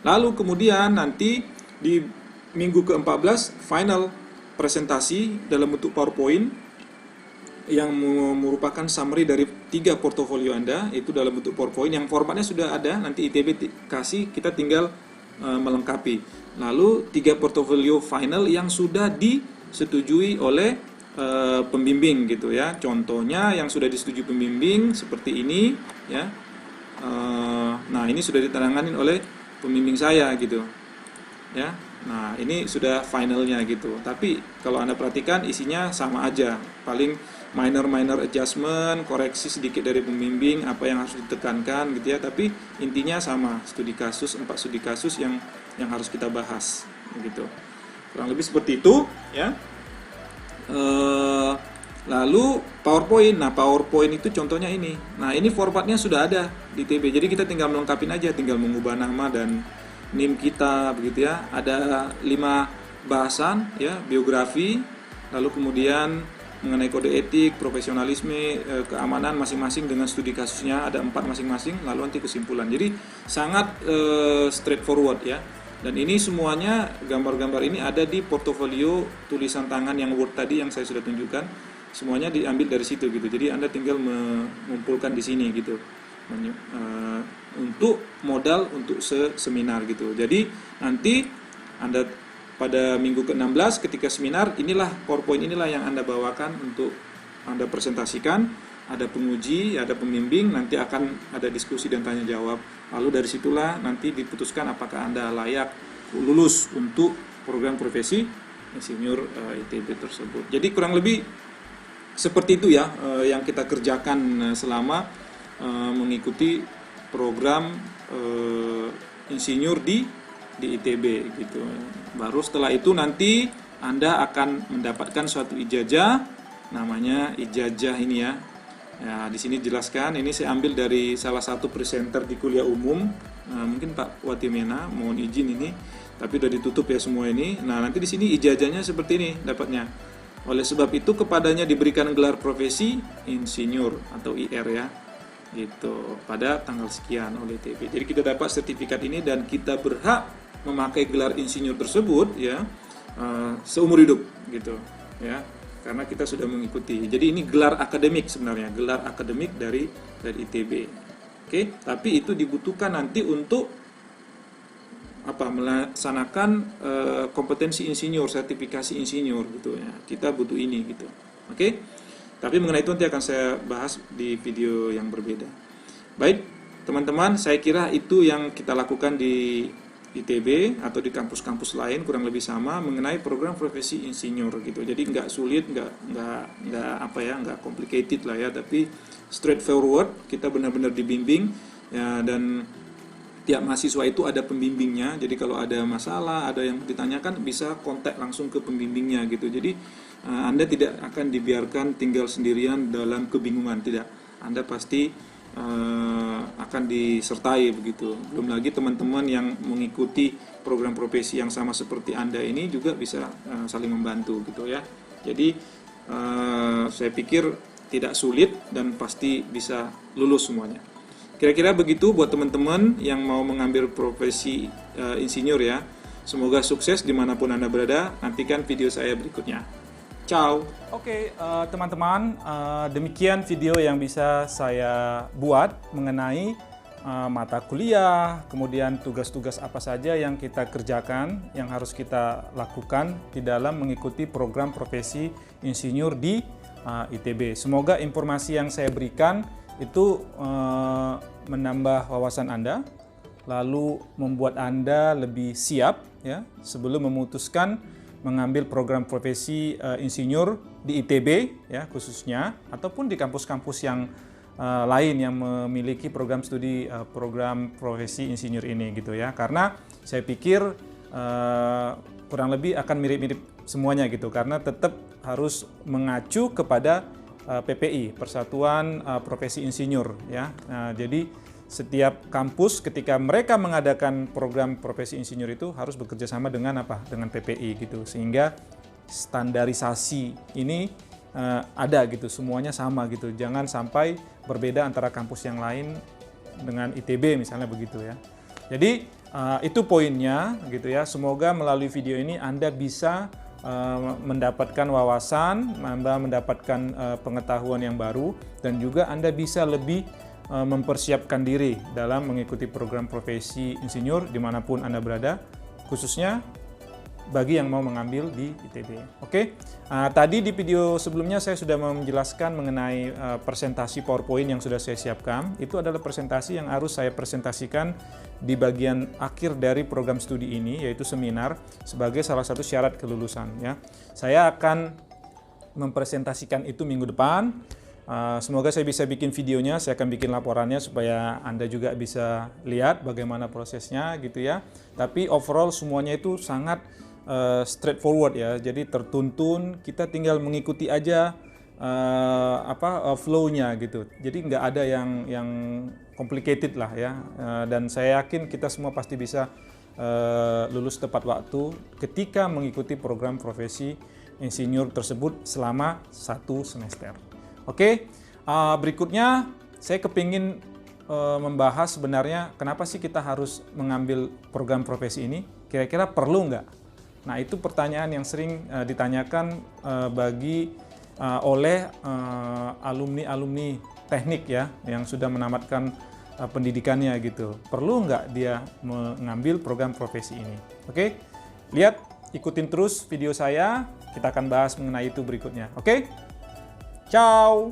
Lalu kemudian nanti di minggu ke-14 final presentasi dalam bentuk PowerPoint yang merupakan summary dari 3 portofolio Anda, itu dalam bentuk PowerPoint yang formatnya sudah ada, nanti ITB kasih, kita tinggal melengkapi. Lalu 3 portofolio final yang sudah disetujui oleh pembimbing gitu ya. Contohnya yang sudah disetujui pembimbing seperti ini ya. Nah, ini sudah ditandatangani oleh pembimbing saya gitu ya. Nah, ini sudah finalnya gitu. Tapi kalau Anda perhatikan isinya sama aja. Paling minor adjustment, koreksi sedikit dari pembimbing, apa yang harus ditekankan gitu ya. Tapi intinya sama, 4 studi kasus yang harus kita bahas gitu. Kurang lebih seperti itu ya. Lalu PowerPoint. Nah, PowerPoint itu contohnya ini. Nah, ini formatnya sudah ada di ITB. Jadi kita tinggal melengkapi aja, tinggal mengubah nama dan NIM kita begitu ya. Ada 5 bahasan ya, biografi, lalu kemudian mengenai kode etik, profesionalisme, keamanan masing-masing dengan studi kasusnya ada 4 masing-masing, lalu nanti kesimpulan. Jadi sangat straightforward ya. Dan ini semuanya gambar-gambar ini ada di portofolio tulisan tangan yang Word tadi yang saya sudah tunjukkan. Semuanya diambil dari situ gitu. Jadi Anda tinggal mengumpulkan di sini gitu. Untuk modal untuk seminar gitu. Jadi nanti Anda pada minggu ke-16 ketika seminar, inilah PowerPoint inilah yang Anda bawakan untuk Anda presentasikan. Ada penguji, ada pembimbing, nanti akan ada diskusi dan tanya jawab. Lalu dari situlah nanti diputuskan apakah Anda layak lulus untuk program profesi insinyur ITB tersebut. Jadi kurang lebih seperti itu ya yang kita kerjakan selama mengikuti program insinyur di ITB gitu. Baru setelah itu nanti Anda akan mendapatkan suatu ijazah, namanya ijazah ini ya. Ya, di sini jelaskan, ini saya ambil dari salah satu presenter di kuliah umum, mungkin Pak Watimena, mohon izin ini, tapi udah ditutup ya semua ini. Nah, nanti di sini ijazahnya seperti ini dapatnya. Oleh sebab itu kepadanya diberikan gelar profesi insinyur atau IR ya, gitu, pada tanggal sekian oleh ITB. Jadi kita dapat sertifikat ini dan kita berhak memakai gelar insinyur tersebut ya seumur hidup gitu ya. Karena kita sudah mengikuti. Jadi ini gelar akademik sebenarnya, gelar akademik dari ITB. Oke, tapi itu dibutuhkan nanti untuk melaksanakan kompetensi insinyur, sertifikasi insinyur gitu ya. Kita butuh ini gitu. Oke. Tapi mengenai itu nanti akan saya bahas di video yang berbeda. Baik, teman-teman, saya kira itu yang kita lakukan di ITB atau di kampus-kampus lain kurang lebih sama mengenai program profesi insinyur gitu. Jadi nggak sulit, nggak complicated lah ya, tapi straightforward. Kita benar-benar dibimbing ya, dan tiap mahasiswa itu ada pembimbingnya. Jadi kalau ada masalah, ada yang ditanyakan, bisa kontak langsung ke pembimbingnya gitu. Jadi Anda tidak akan dibiarkan tinggal sendirian dalam kebingungan, tidak. Anda pasti akan disertai begitu. Belum lagi teman-teman yang mengikuti program profesi yang sama seperti Anda ini juga bisa saling membantu gitu ya. Jadi saya pikir tidak sulit dan pasti bisa lulus semuanya. Kira-kira begitu buat teman-teman yang mau mengambil profesi insinyur ya. Semoga sukses dimanapun Anda berada. Nantikan video saya berikutnya. Ciao. Oke, teman-teman, demikian video yang bisa saya buat mengenai mata kuliah, kemudian tugas-tugas apa saja yang kita kerjakan, yang harus kita lakukan di dalam mengikuti program profesi insinyur di ITB. Semoga informasi yang saya berikan itu menambah wawasan Anda, lalu membuat Anda lebih siap ya sebelum memutuskan mengambil program profesi insinyur di ITB ya khususnya, ataupun di kampus-kampus yang lain yang memiliki program studi program profesi insinyur ini gitu ya. Karena saya pikir kurang lebih akan mirip-mirip semuanya gitu, karena tetap harus mengacu kepada PPI, Persatuan Profesi Insinyur ya. Nah, jadi setiap kampus ketika mereka mengadakan program profesi insinyur itu harus bekerja sama dengan dengan PPI gitu, sehingga standarisasi ini ada gitu, semuanya sama gitu. Jangan sampai berbeda antara kampus yang lain dengan ITB misalnya begitu ya. Jadi itu poinnya gitu ya. Semoga melalui video ini Anda bisa mendapatkan wawasan, Anda mendapatkan pengetahuan yang baru, dan juga Anda bisa lebih mempersiapkan diri dalam mengikuti program profesi insinyur dimanapun Anda berada, khususnya bagi yang mau mengambil di ITB. Oke, tadi di video sebelumnya saya sudah menjelaskan mengenai presentasi PowerPoint yang sudah saya siapkan. Itu adalah presentasi yang harus saya presentasikan di bagian akhir dari program studi ini, yaitu seminar, sebagai salah satu syarat kelulusan. Ya, saya akan mempresentasikan itu minggu depan. Semoga saya bisa bikin videonya, saya akan bikin laporannya supaya Anda juga bisa lihat bagaimana prosesnya gitu ya. Tapi overall semuanya itu sangat straightforward ya, jadi tertuntun, kita tinggal mengikuti aja flow-nya gitu. Jadi nggak ada yang complicated lah ya, dan saya yakin kita semua pasti bisa lulus tepat waktu ketika mengikuti program profesi insinyur tersebut selama 1 semester. Oke, berikutnya saya kepingin membahas sebenarnya kenapa sih kita harus mengambil program profesi ini, kira-kira perlu nggak? Nah, itu pertanyaan yang sering ditanyakan oleh alumni-alumni teknik ya, yang sudah menamatkan pendidikannya gitu. Perlu nggak dia mengambil program profesi ini? Oke, lihat, ikutin terus video saya, kita akan bahas mengenai itu berikutnya. Oke, ciao!